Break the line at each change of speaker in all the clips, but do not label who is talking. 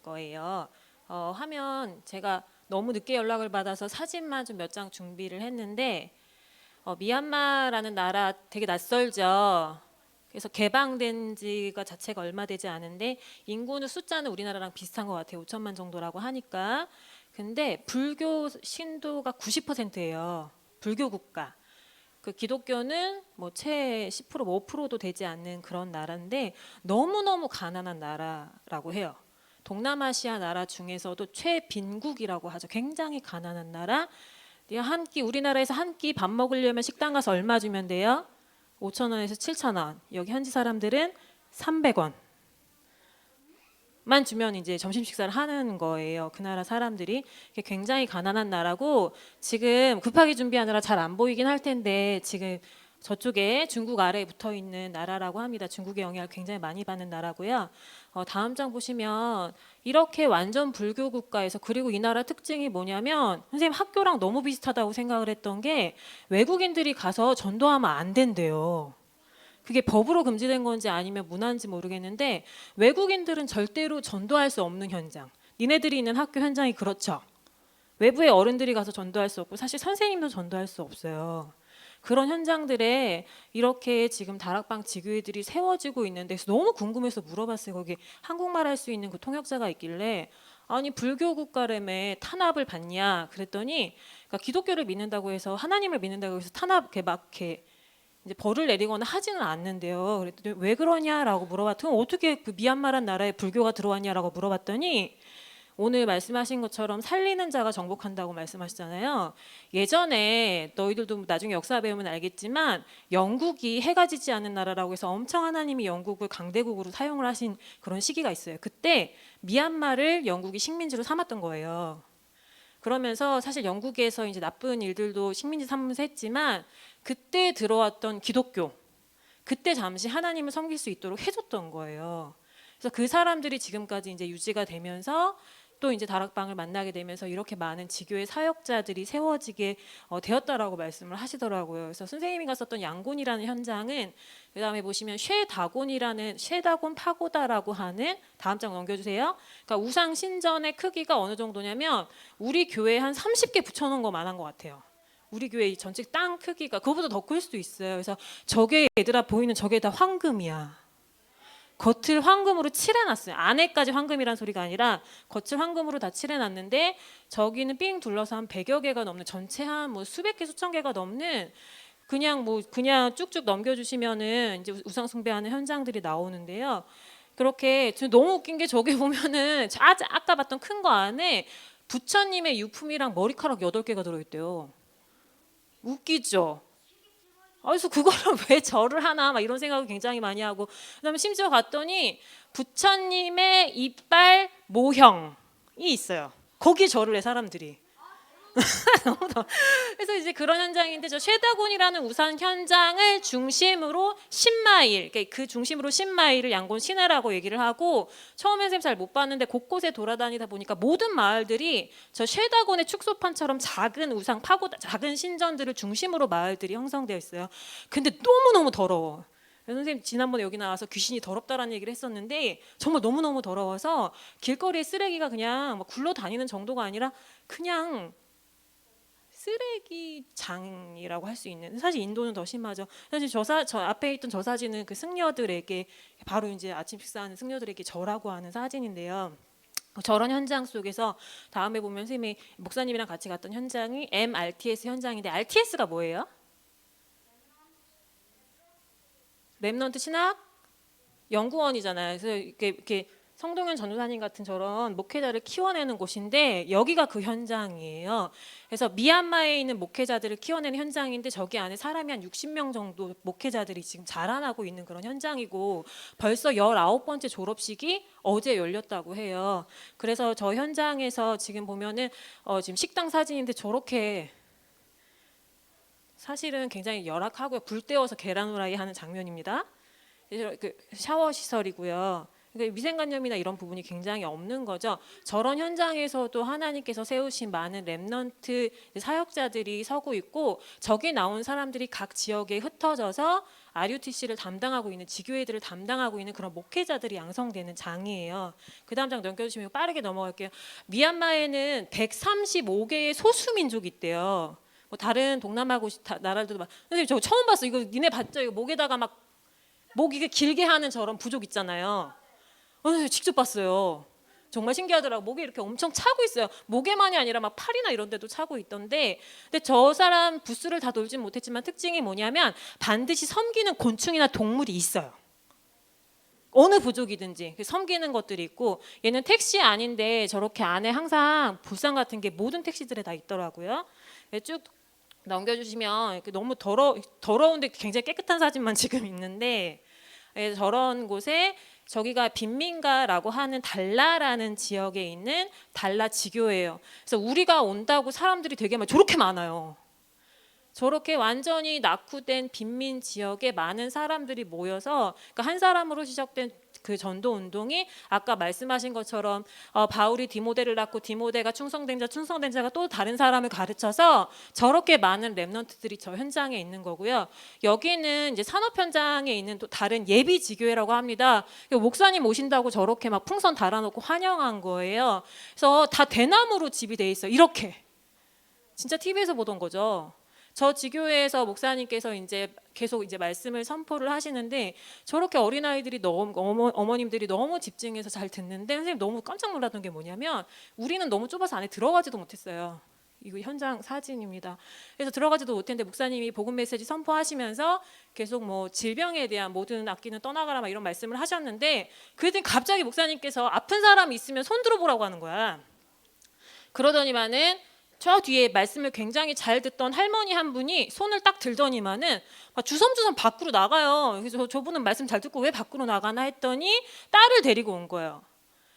거예요. 하면 제가 너무 늦게 연락을 받아서 사진만 좀 몇 장 준비를 했는데 미얀마라는 나라 되게 낯설죠. 그래서 개방된 지가 자체가 얼마 되지 않은데 인구는 숫자는 우리나라랑 비슷한 것 같아요. 5천만 정도라고 하니까. 근데 불교 신도가 90%예요. 불교 국가. 그 기독교는 뭐채 10% 뭐 5%도 되지 않는 그런 나라인데 너무너무 가난한 나라라고 해요. 동남아시아 나라 중에서도 최빈국이라고 하죠. 굉장히 가난한 나라. 한 끼 우리나라에서 한 끼 밥 먹으려면 식당 가서 얼마 주면 돼요? 5천 원에서 7천 원. 여기 현지 사람들은 300원. 만 주면 이제 점심 식사를 하는 거예요. 그 나라 사람들이 굉장히 가난한 나라고 지금 급하게 준비하느라 잘 안 보이긴 할 텐데 지금 저쪽에 중국 아래에 붙어 있는 나라라고 합니다. 중국의 영향을 굉장히 많이 받는 나라고요. 다음 장 보시면 이렇게 완전 불교 국가에서 그리고 이 나라 특징이 뭐냐면 선생님 학교랑 너무 비슷하다고 생각을 했던 게 외국인들이 가서 전도하면 안 된대요. 그게 법으로 금지된 건지 아니면 문화인지 모르겠는데 외국인들은 절대로 전도할 수 없는 현장. 니네들이 있는 학교 현장이 그렇죠. 외부의 어른들이 가서 전도할 수 없고 사실 선생님도 전도할 수 없어요. 그런 현장들에 이렇게 지금 다락방 지교회들이 세워지고 있는데 너무 궁금해서 물어봤어요. 거기 한국말 할 수 있는 그 통역자가 있길래 아니 불교 국가라며 탄압을 받냐 그랬더니 그러니까 기독교를 믿는다고 해서 하나님을 믿는다고 해서 탄압 이렇게 막 이렇게 이제 벌을 내리거나 하지는 않는데요. 그랬더니 왜 그러냐라고 물어봤더니 어떻게 그 미얀마란 나라에 불교가 들어왔냐라고 물어봤더니 오늘 말씀하신 것처럼 살리는 자가 정복한다고 말씀하시잖아요. 예전에 너희들도 나중에 역사 배우면 알겠지만 영국이 해가 지지 않는 나라라고 해서 엄청 하나님이 영국을 강대국으로 사용을 하신 그런 시기가 있어요. 그때 미얀마를 영국이 식민지로 삼았던 거예요. 그러면서 사실 영국에서 이제 나쁜 일들도 식민지 삼으면서 했지만 그때 들어왔던 기독교, 그때 잠시 하나님을 섬길 수 있도록 해줬던 거예요. 그래서 그 사람들이 지금까지 이제 유지가 되면서 또 이제 다락방을 만나게 되면서 이렇게 많은 지교의 사역자들이 세워지게 되었다라고 말씀을 하시더라고요. 그래서 선생님이 갔었던 양곤이라는 현장은 그 다음에 보시면 쉐다곤 파고다라고 하는 다음 장 넘겨주세요. 그러니까 우상 신전의 크기가 어느 정도냐면 우리 교회에 한 30개 붙여놓은 것만한 것 같아요. 우리 교회 전체 땅 크기가 그거보다 더 클 수도 있어요. 그래서 저게 얘들아 보이는 저게 다 황금이야. 겉을 황금으로 칠해놨어요. 안에까지 황금이란 소리가 아니라 겉을 황금으로 다 칠해놨는데 저기는 삥 둘러서 한 100여 개가 넘는 전체 한 뭐 수백 개 수천 개가 넘는 그냥 쭉쭉 넘겨주시면은 이제 우상 숭배하는 현장들이 나오는데요. 그렇게 너무 웃긴 게 저기 보면은 아까 봤던 큰 거 안에 부처님의 유품이랑 머리카락 8개가 들어있대요. 웃기죠? 그래서 그거를 왜 절을 하나 막 이런 생각을 굉장히 많이 하고 그다음에 심지어 갔더니 부처님의 이빨 모형이 있어요. 거기에 절을 해 사람들이. 그래서 이제 그런 현장인데 저 쉐다곤이라는 우산 현장을 중심으로 10마일, 그러니까 그 중심으로 10마일을 양곤 시내라고 얘기를 하고 처음에 선생님 잘 못 봤는데 곳곳에 돌아다니다 보니까 모든 마을들이 저 쉐다곤의 축소판처럼 작은 우상 파고 작은 신전들을 중심으로 마을들이 형성되어 있어요. 근데 너무너무 더러워. 선생님 지난번에 여기 나와서 귀신이 더럽다라는 얘기를 했었는데 정말 너무너무 더러워서 길거리에 쓰레기가 그냥 막 굴러다니는 정도가 아니라 그냥 쓰레기장이라고 할 수 있는 사실 인도는 더 심하죠. 사실 저 앞에 있던 저 사진은 그 승려들에게 바로 이제 아침 식사하는 승려들에게 절하고 하는 사진인데요. 저런 현장 속에서 다음에 보면 선생님이 목사님이랑 같이 갔던 현장이 MRTS 현장인데 RTS가 뭐예요? 렘넌트 신학 연구원이잖아요. 그래서 이렇게 성동현 전도사님 같은 저런 목회자를 키워내는 곳인데 여기가 그 현장이에요. 그래서 미얀마에 있는 목회자들을 키워내는 현장인데 저기 안에 사람이 한 60명 정도 목회자들이 지금 자라나고 있는 그런 현장이고 벌써 19번째 졸업식이 어제 열렸다고 해요. 그래서 저 현장에서 지금 보면은 지금 식당 사진인데 저렇게 사실은 굉장히 열악하고요. 불 때워서 계란 후라이 하는 장면입니다. 그 샤워 시설이고요. 그러니까 위생관념이나 이런 부분이 굉장히 없는 거죠. 저런 현장에서도 하나님께서 세우신 많은 렘넌트 사역자들이 서고 있고, 저기 나온 사람들이 각 지역에 흩어져서 RUTC를 담당하고 있는, 지교회들을 담당하고 있는 그런 목회자들이 양성되는 장이에요. 그 다음 장 넘겨주시면 빠르게 넘어갈게요. 미얀마에는 135개의 소수민족이 있대요. 뭐 다른 동남아 나라들도 막, 선생님 저 처음 봤어. 이거 니네 봤죠? 이거 목에다가 막 목 이게 길게 하는 저런 부족 있잖아요. 선생님 직접 봤어요. 정말 신기하더라고. 목에 이렇게 엄청 차고 있어요. 목에만이 아니라 막 팔이나 이런 데도 차고 있던데, 근데 저 사람 부스를 다 돌진 못했지만 특징이 뭐냐면 반드시 섬기는 곤충이나 동물이 있어요. 어느 부족이든지 섬기는 것들이 있고, 얘는 택시 아닌데 저렇게 안에 항상 불상 같은 게 모든 택시들에 다 있더라고요. 쭉 넘겨주시면 너무 더러운데 굉장히 깨끗한 사진만 지금 있는데, 저런 곳에 저기가 빈민가라고 하는 달라라는 지역에 있는 달라 지교예요. 그래서 우리가 온다고 사람들이 되게 저렇게 많아요. 저렇게 완전히 낙후된 빈민 지역에 많은 사람들이 모여서, 그러니까 한 사람으로 시작된 그 전도 운동이 아까 말씀하신 것처럼 바울이 디모데를 낳고 디모데가 충성된 자가 또 다른 사람을 가르쳐서 저렇게 많은 렘넌트들이 저 현장에 있는 거고요. 여기는 이제 산업 현장에 있는 또 다른 예비 지교회라고 합니다. 목사님 오신다고 저렇게 막 풍선 달아놓고 환영한 거예요. 그래서 다 대나무로 집이 돼 있어요. 이렇게 진짜 TV에서 보던 거죠. 저 지교회에서 목사님께서 이제 계속 이제 말씀을 선포를 하시는데, 저렇게 어린아이들이 너무 어머님들이 너무 집중해서 잘 듣는데, 선생님 너무 깜짝 놀랐던 게 뭐냐면 우리는 너무 좁아서 안에 들어가지도 못했어요. 이거 현장 사진입니다. 그래서 들어가지도 못했는데 목사님이 복음 메시지 선포하시면서 계속 뭐 질병에 대한 모든 악기는 떠나가라 막 이런 말씀을 하셨는데, 그랬더니 갑자기 목사님께서 아픈 사람 있으면 손 들어보라고 하는 거야. 그러더니만은 저 뒤에 말씀을 굉장히 잘 듣던 할머니 한 분이 손을 딱 들더니만은 막 주섬주섬 밖으로 나가요. 그래서 저분은 말씀 잘 듣고 왜 밖으로 나가나 했더니 딸을 데리고 온 거예요.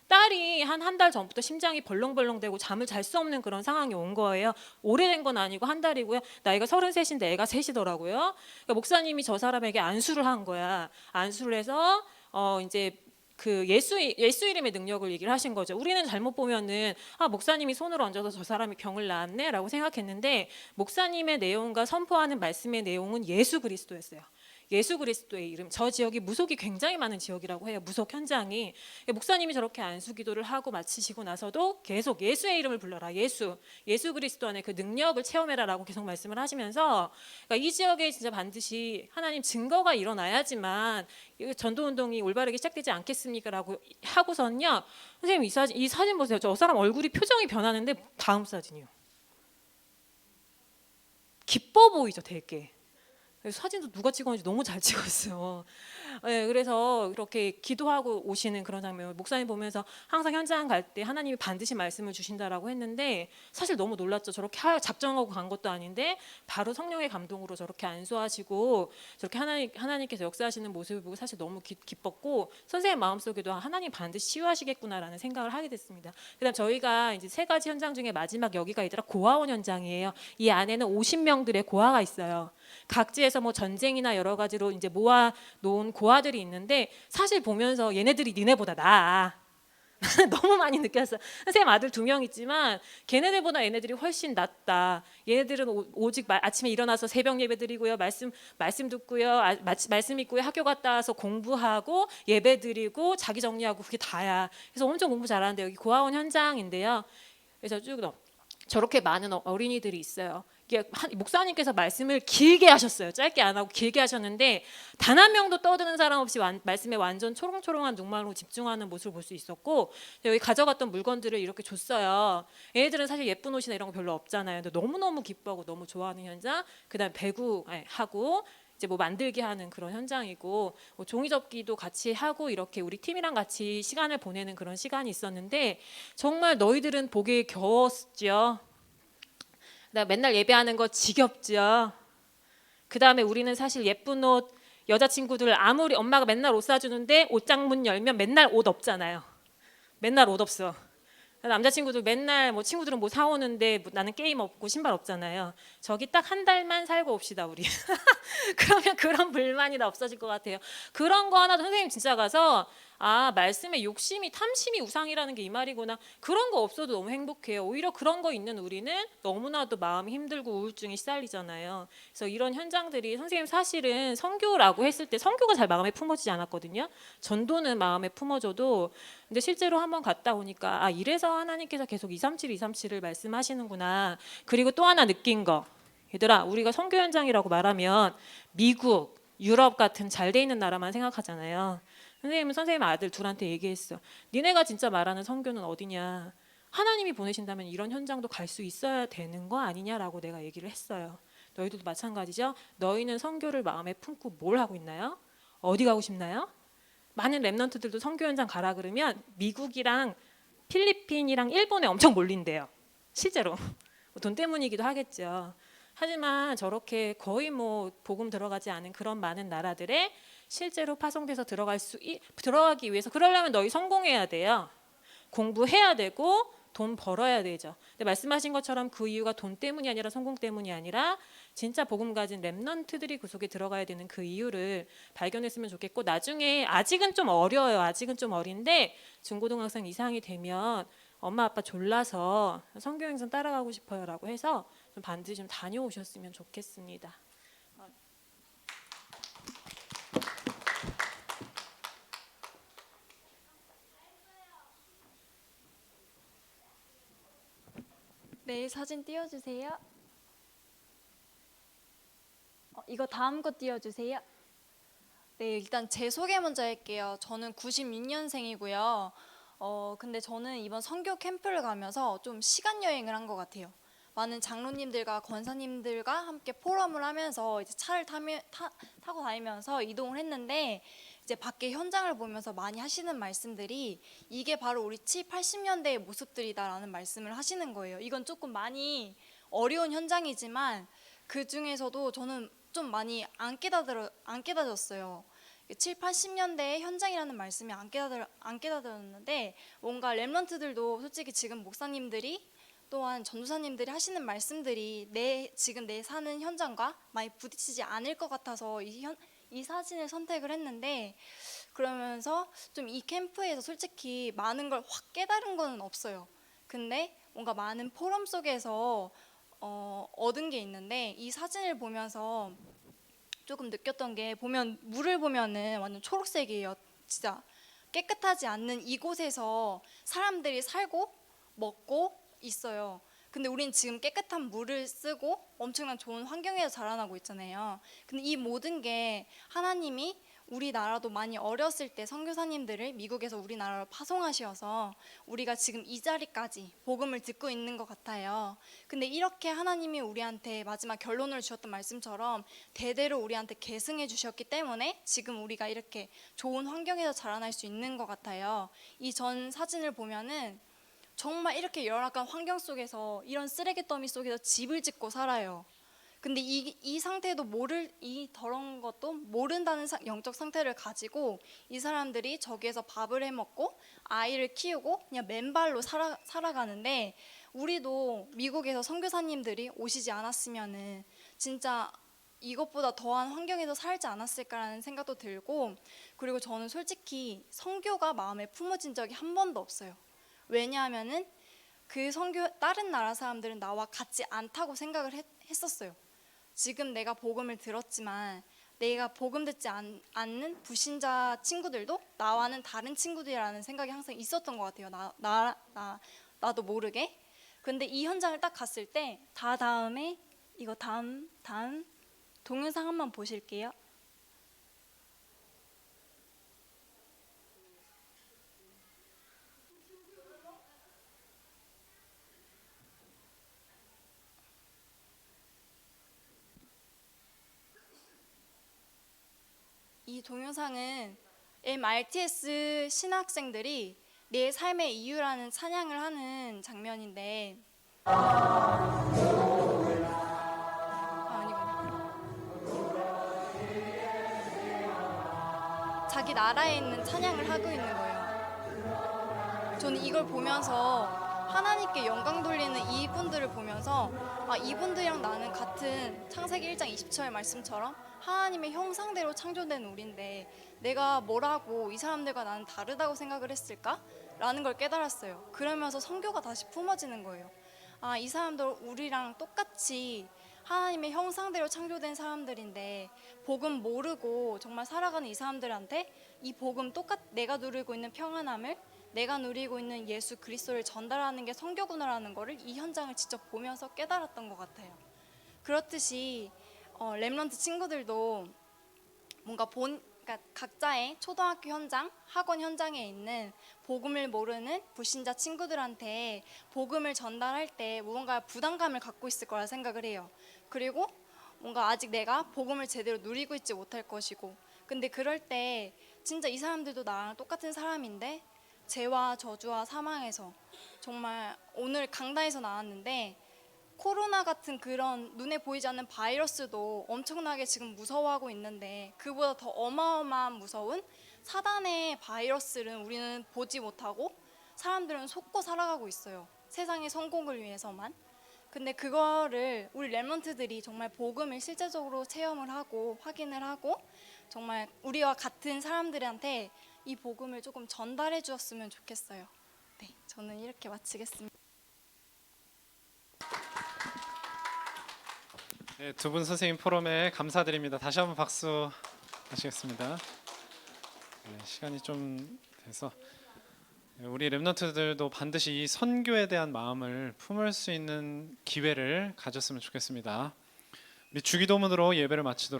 딸이 한 달 전부터 심장이 벌렁벌렁대고 잠을 잘 수 없는 그런 상황이 온 거예요. 오래된 건 아니고 한 달이고요. 나이가 33인데 애가 셋이더라고요. 그러니까 목사님이 저 사람에게 안수를 한 거야. 안수를 해서 이제 그 예수 이름의 능력을 얘기를 하신 거죠. 우리는 잘못 보면은 목사님이 손을 얹어서 저 사람이 병을 낳았네라고 생각했는데, 목사님의 내용과 선포하는 말씀의 내용은 예수 그리스도였어요. 예수 그리스도의 이름. 저 지역이 무속이 굉장히 많은 지역이라고 해요. 무속 현장이. 목사님이 저렇게 안수 기도를 하고 마치시고 나서도 계속 예수의 이름을 불러라. 예수 그리스도 안에 그 능력을 체험해라라고 계속 말씀을 하시면서, 그러니까 이 지역에 진짜 반드시 하나님 증거가 일어나야지만 전도 운동이 올바르게 시작되지 않겠습니까라고 하고선요. 선생님 이 사진 보세요. 저 사람 얼굴이 표정이 변하는데 다음 사진이요. 기뻐 보이죠, 되게. 사진도 누가 찍었는지 너무 잘 찍었어요. 네, 그래서 이렇게 기도하고 오시는 그런 장면, 목사님 보면서 항상 현장 갈 때 하나님이 반드시 말씀을 주신다라고 했는데, 사실 너무 놀랐죠. 저렇게 작정하고 간 것도 아닌데 바로 성령의 감동으로 저렇게 안수하시고 저렇게 하나님께서 역사하시는 모습을 보고 사실 너무 기뻤고, 선생님 마음속에도 하나님 반드시 치유하시겠구나라는 생각을 하게 됐습니다. 그다음 저희가 이제 3가지 현장 중에 마지막 여기가 있더라 고아원 현장이에요. 이 안에는 50명들의 고아가 있어요. 각지에서 뭐 전쟁이나 여러 가지로 이제 모아 놓은 고아들이 있는데, 사실 보면서 얘네들이 니네보다 나아. 너무 많이 느꼈어요. 선생님 아들 2명 있지만 걔네들보다 얘네들이 훨씬 낫다. 얘네들은 오직 아침에 일어나서 새벽 예배 드리고요, 말씀 듣고요, 말씀 읽고요, 학교 갔다 와서 공부하고 예배 드리고 자기 정리하고, 그게 다야. 그래서 엄청 공부 잘하는데, 여기 고아원 현장인데요. 그래서 쭉 저렇게 많은 어린이들이 있어요. 목사님께서 말씀을 길게 하셨어요. 짧게 안 하고 길게 하셨는데 단 한 명도 떠드는 사람 없이 말씀에 완전 초롱초롱한 눈망울로 집중하는 모습을 볼 수 있었고, 여기 가져갔던 물건들을 이렇게 줬어요. 애들은 사실 예쁜 옷이나 이런 거 별로 없잖아요. 근데 너무너무 기뻐하고 너무 좋아하는 현장. 그다음 배구하고 이제 뭐 만들기 하는 그런 현장이고, 뭐 종이접기도 같이 하고 이렇게 우리 팀이랑 같이 시간을 보내는 그런 시간이 있었는데, 정말 너희들은 보기에 겨웠죠. 맨날 예배하는 거 지겹죠. 그 다음에 우리는 사실 예쁜 옷, 여자친구들 아무리 엄마가 맨날 옷 사주는데 옷장 문 열면 맨날 옷 없잖아요. 맨날 옷 없어. 남자친구도 맨날 뭐 친구들은 뭐 사오는데 뭐 나는 게임 없고 신발 없잖아요. 저기 딱 한 달만 살고 옵시다 우리. 그러면 그런 불만이 다 없어질 것 같아요. 그런 거 하나도 선생님 진짜 가서 아 말씀에 욕심이 탐심이 우상이라는 게 이 말이구나. 그런 거 없어도 너무 행복해요. 오히려 그런 거 있는 우리는 너무나도 마음이 힘들고 우울증이 시달리잖아요. 그래서 이런 현장들이 선생님 사실은 선교라고 했을 때 선교가 잘 마음에 품어지지 않았거든요. 전도는 마음에 품어져도 근데 실제로 한번 갔다 오니까 아 이래서 하나님께서 계속 237, 237을 말씀하시는구나. 그리고 또 하나 느낀 거 얘들아 우리가 선교 현장이라고 말하면 미국, 유럽 같은 잘 돼 있는 나라만 생각하잖아요. 선생님은 선생님 아들 둘한테 얘기했어. 니네가 진짜 말하는 선교는 어디냐. 하나님이 보내신다면 이런 현장도 갈 수 있어야 되는 거 아니냐라고 내가 얘기를 했어요. 너희들도 마찬가지죠. 너희는 선교를 마음에 품고 뭘 하고 있나요? 어디 가고 싶나요? 많은 랩런트들도 선교 현장 가라 그러면 미국이랑 필리핀이랑 일본에 엄청 몰린대요. 실제로 돈 때문이기도 하겠죠. 하지만 저렇게 거의 뭐 복음 들어가지 않은 그런 많은 나라들에 실제로 파송돼서 들어가기 위해서 그러려면 너희 성공해야 돼요. 공부해야 되고 돈 벌어야 되죠. 근데 말씀하신 것처럼 그 이유가 돈 때문이 아니라 성공 때문이 아니라 진짜 복음 가진 랩런트들이 그 속에 들어가야 되는 그 이유를 발견했으면 좋겠고 나중에 아직은 좀 어려요. 아직은 좀 어린데 중고등학생 이상이 되면 엄마 아빠 졸라서 선교행선 따라가고 싶어요라고 해서 좀 반드시 좀 다녀오셨으면 좋겠습니다.
네, 사진 띄워주세요. 이거 다음 거 띄워주세요. 네, 일단 제 소개 먼저 할게요. 저는 96년생이고요. 근데 저는 이번 선교 캠프를 가면서 좀 시간 여행을 한 것 같아요. 많은 장로님들과 권사님들과 함께 포럼을 하면서 이제 차를 타고 다니면서 이동을 했는데 이제 밖에 현장을 보면서 많이 하시는 말씀들이 이게 바로 우리 7, 80년대의 모습들이다라는 말씀을 하시는 거예요. 이건 조금 많이 어려운 현장이지만 그 중에서도 저는 좀 많이 안 깨닫았어요. 7, 80년대의 현장이라는 말씀이 안 깨닫았는데 뭔가 렘넌트들도 솔직히 지금 목사님들이 또한 전도사님들이 하시는 말씀들이 지금 내 사는 현장과 많이 부딪히지 않을 것 같아서 이 사진을 선택을 했는데 그러면서 좀 이 캠프에서 솔직히 많은 걸 확 깨달은 건 없어요. 근데 뭔가 많은 포럼 속에서 얻은 게 있는데 이 사진을 보면서 조금 느꼈던 게 보면 물을 보면은 완전 초록색이에요. 진짜 깨끗하지 않는 이곳에서 사람들이 살고 먹고 있어요. 근데 우린 지금 깨끗한 물을 쓰고 엄청난 좋은 환경에서 자라나고 있잖아요. 근데 이 모든 게 하나님이 우리나라도 많이 어렸을 때 선교사님들을 미국에서 우리나라로 파송하셔서 우리가 지금 이 자리까지 복음을 듣고 있는 것 같아요. 근데 이렇게 하나님이 우리한테 마지막 결론을 주셨던 말씀처럼 대대로 우리한테 계승해 주셨기 때문에 지금 우리가 이렇게 좋은 환경에서 자라날 수 있는 것 같아요. 이 전 사진을 보면은 정말 이렇게 열악한 환경 속에서 이런 쓰레기 더미 속에서 집을 짓고 살아요. 근데 이 상태도 이 더러운 것도 모른다는 영적 상태를 가지고 이 사람들이 저기에서 밥을 해 먹고 아이를 키우고 그냥 맨발로 살아가는데 우리도 미국에서 선교사님들이 오시지 않았으면은 진짜 이것보다 더한 환경에서 살지 않았을까라는 생각도 들고 그리고 저는 솔직히 선교가 마음에 품어진 적이 한 번도 없어요. 왜냐하면은 그 다른 나라 사람들은 나와 같지 않다고 생각을 했었어요. 지금 내가 복음을 들었지만 내가 복음 듣지 않는 불신자 친구들도 나와는 다른 친구들이라는 생각이 항상 있었던 것 같아요. 나도 모르게. 근데 이 현장을 딱 갔을 때 다음에 이거 다음 동영상 한번 보실게요. 이 동영상은 MRTS 신학생들이 내 삶의 이유라는 찬양을 하는 장면인데 자기 나라에 있는 찬양을 하고 있는 거예요. 저는 이걸 보면서 하나님께 영광 돌리는 이분들을 보면서 아, 이분들이랑 나는 같은 창세기 1장 20절의 말씀처럼 하나님의 형상대로 창조된 우리인데 내가 뭐라고 이 사람들과 나는 다르다고 생각을 했을까? 라는 걸 깨달았어요. 그러면서 성교가 다시 품어지는 거예요. 아, 이 사람들 우리랑 똑같이 하나님의 형상대로 창조된 사람들인데 복음 모르고 정말 살아가는 이 사람들한테 이 복음 내가 누리고 있는 평안함을 내가 누리고 있는 예수 그리스도를 전달하는 게 성교구나라는 거를 이 현장을 직접 보면서 깨달았던 것 같아요. 그렇듯이 렘넌트 친구들도 뭔가 그러니까 각자의 초등학교 현장, 학원 현장에 있는 복음을 모르는 불신자 친구들한테 복음을 전달할 때 무언가 부담감을 갖고 있을 거라 생각을 해요. 그리고 뭔가 아직 내가 복음을 제대로 누리고 있지 못할 것이고, 근데 그럴 때 진짜 이 사람들도 나랑 똑같은 사람인데 죄와 저주와 사망에서 정말 오늘 강단에서 나왔는데 코로나 같은 그런 눈에 보이지 않는 바이러스도 엄청나게 지금 무서워하고 있는데 그보다 더 어마어마한 무서운 사단의 바이러스를 우리는 보지 못하고 사람들은 속고 살아가고 있어요. 세상의 성공을 위해서만. 근데 그거를 우리 렘넌트들이 정말 복음을 실제적으로 체험을 하고 확인을 하고 정말 우리와 같은 사람들한테 이 복음을 조금 전달해 주었으면 좋겠어요. 네, 저는 이렇게 마치겠습니다.
네, 두 분 선생님 포럼에 감사드립니다. 다시 한번 박수 하시겠습니다. 네, 시간이 좀 돼서 우리 렘넌트들도 반드시 이 선교에 대한 마음을 품을 수 있는 기회를 가졌으면 좋겠습니다. 우리 주기도문으로 예배를 마치도록